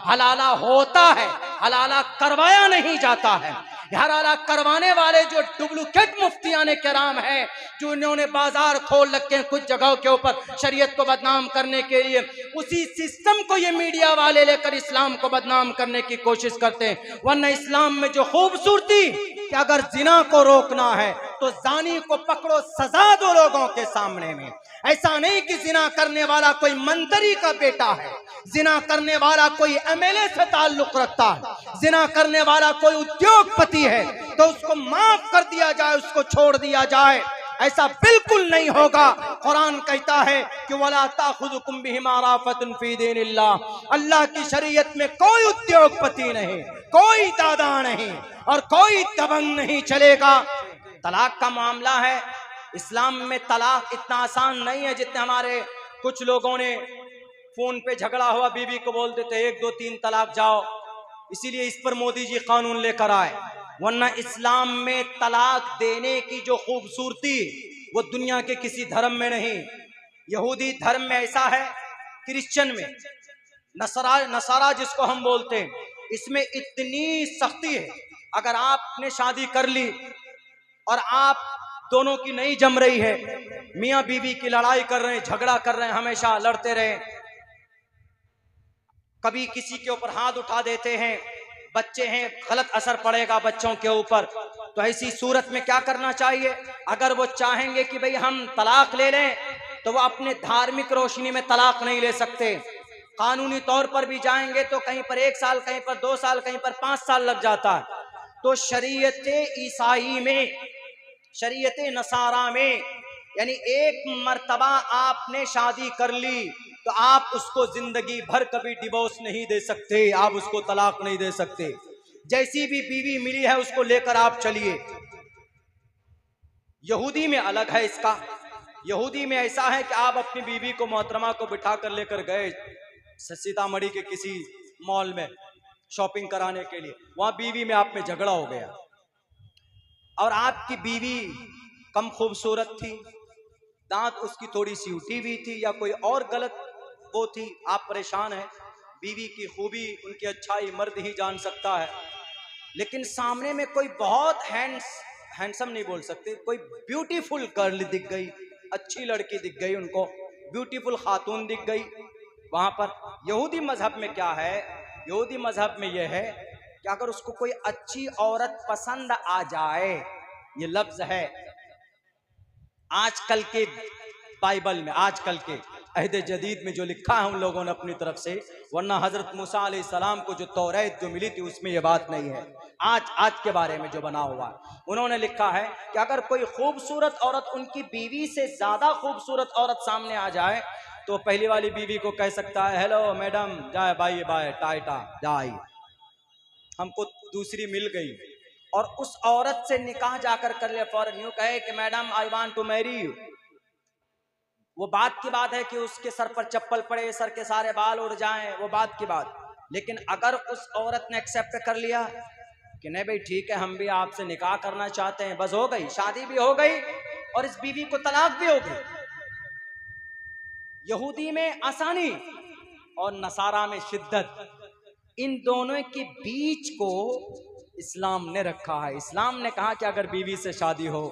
हलाला होता है, हलाला करवाया नहीं जाता है। हलाला करवाने वाले जो डुप्लीकेट मुफ्तियाने किराम हैं, जो इन्होंने बाजार खोल रखे हैं कुछ जगहों के ऊपर शरीयत को बदनाम करने के लिए, उसी सिस्टम को ये मीडिया वाले लेकर इस्लाम को बदनाम करने की कोशिश करते हैं। वरना इस्लाम में जो खूबसूरती कि अगर जिना को रोकना है तो जानी को पकड़ो, सजा दो लोगों के सामने में। ऐसा नहीं कि जिना करने वाला कोई मंत्री का बेटा है, जिना करने वाला कोई एमएलए से ताल्लुक रखता है, जिना करने वाला कोई उद्योगपति है तो उसको माफ कर दिया जाए, उसको छोड़ दिया जाए। ऐसा बिल्कुल नहीं होगा। कुरान कहता है कि वला ताखुजुकुम बिहिमा राफतुन फी दीनिल्लाह, अल्लाह की शरीयत में कोई उद्योगपति नहीं, कोई दादा नहीं और कोई दबंग नहीं चलेगा। तलाक का मामला है, इस्लाम में तलाक इतना आसान नहीं है जितने हमारे कुछ लोगों ने फोन पे झगड़ा हुआ बीवी को बोल देते 1 2 3 तलाक जाओ, इसीलिए इस पर मोदी जी कानून लेकर आए। वरना इस्लाम में तलाक देने की जो खूबसूरती वो दुनिया के किसी धर्म में नहीं। यहूदी धर्म में ऐसा है, क्रिश्चियन में, नसारा जिसको हम बोलते हैं, इसमें इतनी सख्ती है। अगर आपने शादी कर ली और आप दोनों की नहीं जम रही है, मियां बीवी की लड़ाई कर रहे हैं, झगड़ा कर रहे हैं, हमेशा लड़ते रहे, कभी किसी के ऊपर हाथ उठा देते हैं, बच्चे हैं, गलत असर पड़ेगा बच्चों के ऊपर। तो ऐसी सूरत में क्या करना चाहिए? अगर वो चाहेंगे कि भाई हम तलाक ले लें तो वो अपने धार्मिक रोशनी में तलाक नहीं ले सकते। कानूनी तौर पर भी जाएंगे तो कहीं पर 1 साल, कहीं पर 2 साल, कहीं पर 5 साल लग जाता है। तो शरीयत ईसाई में, शरीयत नसारा में, यानी एक मर्तबा आपने शादी कर ली तो आप उसको जिंदगी भर कभी डिवोर्स नहीं दे सकते, आप उसको तलाक नहीं दे सकते। जैसी भी बीवी मिली है उसको लेकर आप चलिए। यहूदी में अलग है इसका। यहूदी में ऐसा है कि आप अपनी बीवी को, मोहतरमा को बिठा कर लेकर गए सीतामढ़ी के किसी मॉल में शॉपिंग कराने के लिए, वहां बीवी में आप में झगड़ा हो गया और आपकी बीवी कम खूबसूरत थी, दांत उसकी थोड़ी सी उठी हुई थी या कोई और गलत वो थी, आप परेशान हैं। बीवी की खूबी, उनकी अच्छाई मर्द ही जान सकता है, लेकिन सामने में कोई बहुत हैंडसम नहीं बोल सकते, कोई ब्यूटीफुल गर्ल दिख गई, अच्छी लड़की दिख गई, उनको ब्यूटीफुल खातून दिख गई। वहां पर यहूदी मजहब में क्या है, यहूदी मजहब में यह है कि अगर उसको कोई अच्छी औरत पसंद आ जाए, ये लफ्ज है आजकल के बाइबल में, आजकल के अहद जदीद में जो लिखा है हम लोगों ने अपनी तरफ से, वरना हजरत मूसा अलैहिस्सलाम को जो तौरात जो मिली थी उसमें ये बात नहीं है। आज के बारे में जो बना हुआ है, उन्होंने लिखा है कि अगर कोई खूबसूरत औरत उनकी बीवी से ज्यादा खूबसूरत औरत सामने आ जाए तो पहली वाली बीवी को कह सकता है, हेलो मैडम, जाए बाय बाय टाटा जाए, हमको दूसरी मिल गई, और उस औरत से निकाह जाकर कर ले फौरन, यूं कहे कि madam I want to marry you. वो बात की बात है कि उसके सर पर चप्पल पड़े, सर के सारे बाल उड़ जाएं, वो बात की बात। लेकिन अगर उस औरत ने एक्सेप्ट कर लिया कि नहीं भाई ठीक है, हम भी आपसे निकाह करना चाहते हैं, बस हो गई, शादी भी हो गई और इस बीवी को तलाक भी हो गई। यहूदी में आसानी और नसारा में शिद्दत, इन दोनों के बीच को इस्लाम ने रखा है। इस्लाम ने कहा कि अगर बीवी से शादी हो,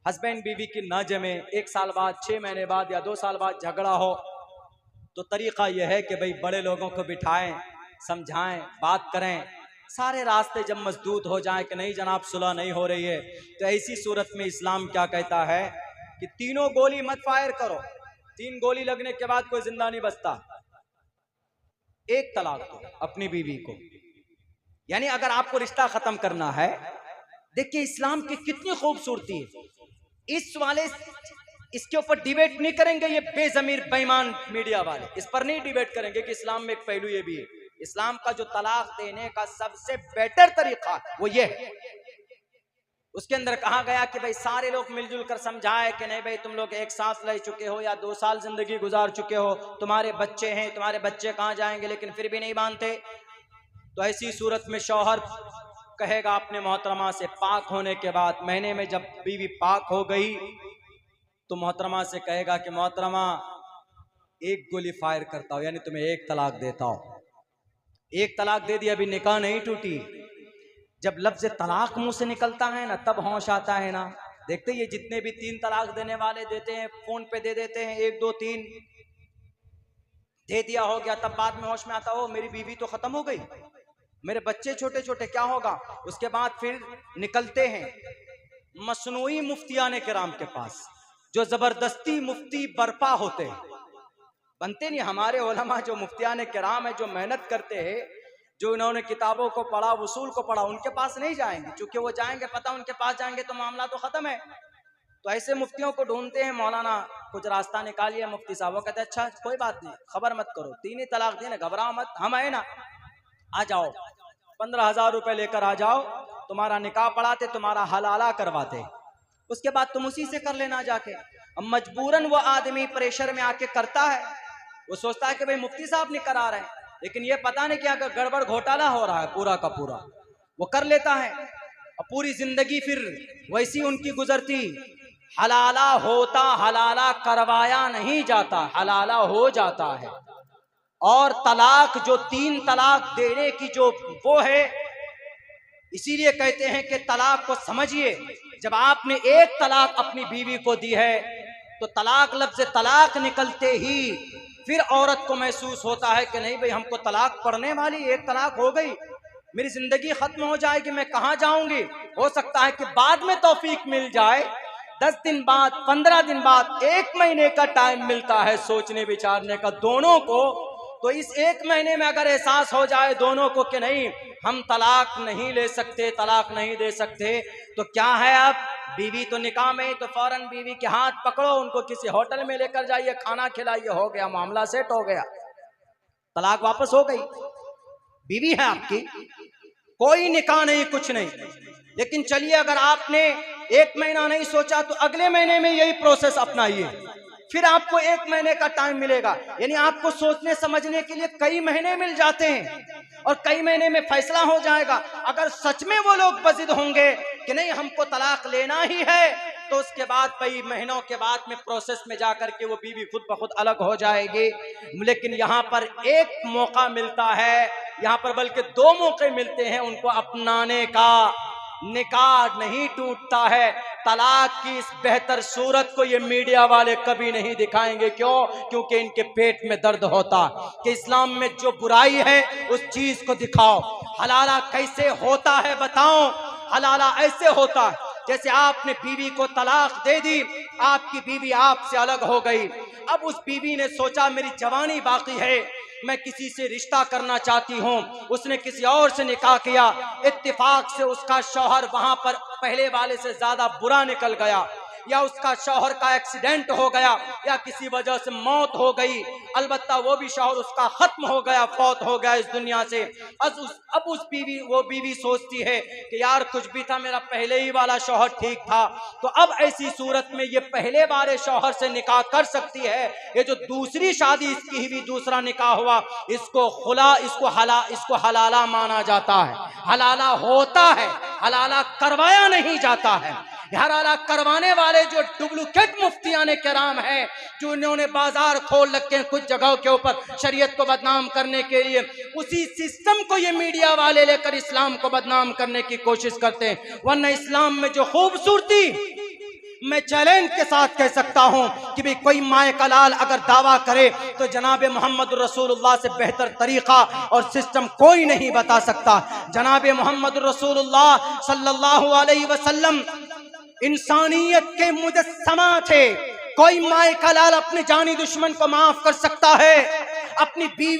हस्बैंड बीवी की ना जमे, 1 साल बाद, 6 महीने बाद या 2 साल बाद झगड़ा हो, तो तरीका यह है कि भाई बड़े लोगों को बिठाएं, समझाएं, बात करें। सारे रास्ते जब मजदूद हो जाएं कि नहीं जनाब सुलह नहीं हो रही है, तो ऐसी सूरत में इस्लाम क्या कहता है कि 3 गोली मत फायर करो, 3 गोली लगने के बाद कोई जिंदा नहीं बचता, 1 तलाक दो अपनी बीवी को। यानी अगर आपको रिश्ता खत्म करना है, देखिए इस्लाम की कितनी खूबसूरती है। इस वाले इसके ऊपर डिबेट नहीं करेंगे ये बेजमीर बेईमान मीडिया वाले, इस पर नहीं डिबेट करेंगे कि इस्लाम में एक पहलू ये भी है। इस्लाम का जो तलाक देने का सबसे बेटर तरीका वो ये है, उसके अंदर कहा गया कि भाई सारे लोग मिलजुल कर समझाए कि नहीं भाई तुम लोग एक साथ रह चुके हो या 2 साल जिंदगी गुजार चुके हो, तुम्हारे बच्चे हैं, तुम्हारे बच्चे कहाँ जाएंगे, लेकिन फिर भी नहीं मानते, तो ऐसी सूरत में शौहर कहेगा अपने मोहतरमा से पाक होने के बाद, महीने में जब बीवी पाक हो गई तो मोहतरमा से कहेगा कि मोहतरमा 1 गोली फायर करता हूं, यानी तुम्हें 1 तलाक देता हूं। एक तलाक दे दी, अभी निकाह नहीं टूटी। जब लफ्ज तलाक मुंह से निकलता है ना, तब होश आता है ना। देखते ये जितने भी 3 तलाक देने वाले देते हैं, फोन पे दे देते हैं 1 2 3 दे दिया, हो गया। तब बाद में होश में आता हो मेरी बीवी तो खत्म हो गई, मेरे बच्चे छोटे छोटे, क्या होगा। उसके बाद फिर निकलते हैं मसनूई मुफ्तियाने किराम के पास, जो जबरदस्ती मुफ्ती बर्पा होते हैं, बनते नहीं। हमारे उलमा जो मुफ्तियाने किराम है, जो मेहनत करते हैं, जो इन्होंने किताबों को पढ़ा, वसूल को पढ़ा, उनके पास नहीं जाएंगे, क्योंकि वो जाएंगे पता उनके पास जाएंगे तो मामला तो खत्म है। तो ऐसे मुफ्तियों को ढूंढते हैं, मौलाना कुछ रास्ता निकालिए मुफ्ती साहब। वो कहते हैं अच्छा कोई बात नहीं, खबर मत करो, 3 ही तलाक देने, घबराओ मत, हम है ना, आ जाओ, 15,000 रुपए लेकर आ जाओ, तुम्हारा निकाह पढ़ाते, तुम्हारा हलाला करवाते, उसके बाद तुम उसी से कर लेना जाके। अब मजबूरन वो आदमी प्रेशर में आके करता है, वो सोचता है कि भाई मुफ्ती साहब नहीं करा रहे हैं, लेकिन ये पता नहीं क्या गड़बड़ घोटाला हो रहा है पूरा का पूरा, वो कर लेता है। और पूरी जिंदगी फिर वैसी उनकी गुजरती। हलाला होता, हलाला करवाया नहीं जाता, हलाला हो जाता है। और तलाक जो 3 तलाक देने की जो वो है, इसीलिए कहते हैं कि तलाक को समझिए। जब आपने 1 तलाक अपनी बीवी को दी है, तो तलाक लफ्ज़ तलाक निकलते ही फिर औरत को महसूस होता है कि नहीं भाई हमको तलाक पड़ने वाली, 1 तलाक हो गई, मेरी जिंदगी खत्म हो जाएगी, मैं कहाँ जाऊंगी। हो सकता है कि बाद में तौफीक मिल जाए, 10 दिन बाद, 15 दिन बाद, 1 महीने का टाइम मिलता है सोचने विचारने का दोनों को। तो इस 1 महीने में अगर एहसास हो जाए दोनों को कि नहीं हम तलाक नहीं ले सकते, तलाक नहीं दे सकते, तो क्या है, अब बीवी तो निकाह में ही, तो फौरन बीवी के हाथ पकड़ो, उनको किसी होटल में लेकर जाइए, खाना खिलाइए, हो गया, मामला सेट हो गया, तलाक वापस हो गई, बीवी है आपकी, कोई निकाह नहीं, कुछ नहीं। लेकिन चलिए अगर आपने 1 महीना नहीं सोचा, तो अगले महीने में यही प्रोसेस अपनाइए, फिर आपको 1 महीने का टाइम मिलेगा, यानी आपको सोचने समझने के लिए कई महीने मिल जाते हैं, और कई महीने में फैसला हो जाएगा। अगर सच में वो लोग बजिद होंगे कि नहीं हमको तलाक लेना ही है, तो उसके बाद कई महीनों के बाद में प्रोसेस में जाकर के वो बीवी खुद ब खुद अलग हो जाएगी। लेकिन यहाँ पर एक मौका मिलता है, यहाँ पर बल्कि 2 मौके मिलते हैं उनको अपनाने का। निकाह नहीं टूटता है, तलाक की इस बेहतर सूरत को ये मीडिया वाले कभी नहीं दिखाएंगे। क्यों? क्योंकि इनके पेट में दर्द होता कि इस्लाम में जो बुराई है उस चीज को दिखाओ। हलाला कैसे होता है बताओ। हलाला ऐसे होता है जैसे आपने बीवी को तलाक दे दी, आपकी बीवी आपसे अलग हो गई। अब उस बीवी ने सोचा मेरी जवानी बाकी है, मैं किसी से रिश्ता करना चाहती हूँ, उसने किसी और से निकाह किया, इत्तेफाक से उसका शौहर वहां पर पहले वाले से ज्यादा बुरा निकल गया, या उसका शौहर का एक्सीडेंट हो गया, या किसी वजह से मौत हो गई, अलबत्ता वो भी शौहर उसका खत्म हो गया, फौत हो गया इस दुनिया से। अब वो बीवी सोचती है कि यार कुछ भी था, मेरा पहले ही वाला शौहर ठीक था, तो अब ऐसी सूरत में ये पहले वाले शौहर से निकाह कर सकती है। ये जो दूसरी शादी इसकी हुई, दूसरा निकाह हुआ, इसको खुला, इसको हलाला माना जाता है। हलाला होता है, हलाला करवाया नहीं जाता है। हलाला करवाने वाले जो डुप्लीकेट मुफ्तियाने किराम है, जो इन्होंने बाजार खोल रखे हैं कुछ जगहों के ऊपर शरीयत को बदनाम करने के लिए, उसी सिस्टम को ये मीडिया वाले लेकर इस्लाम को बदनाम करने की कोशिश करते हैं। वरना इस्लाम में जो खूबसूरती, मैं चैलेंज के साथ कह सकता हूं कि भाई कोई माए का लाल अगर दावा करे तो जनाब मोहम्मद रसूलुल्लाह से बेहतर तरीका और सिस्टम कोई नहीं बता सकता। जनाब मोहम्मद रसूलुल्लाह सल्लल्लाहु अलैहि वसल्लम इंसानियत के मुजस्समा थे। कोई माए का लाल अपने जानी दुश्मन को माफ कर सकता है, अपनी बीवी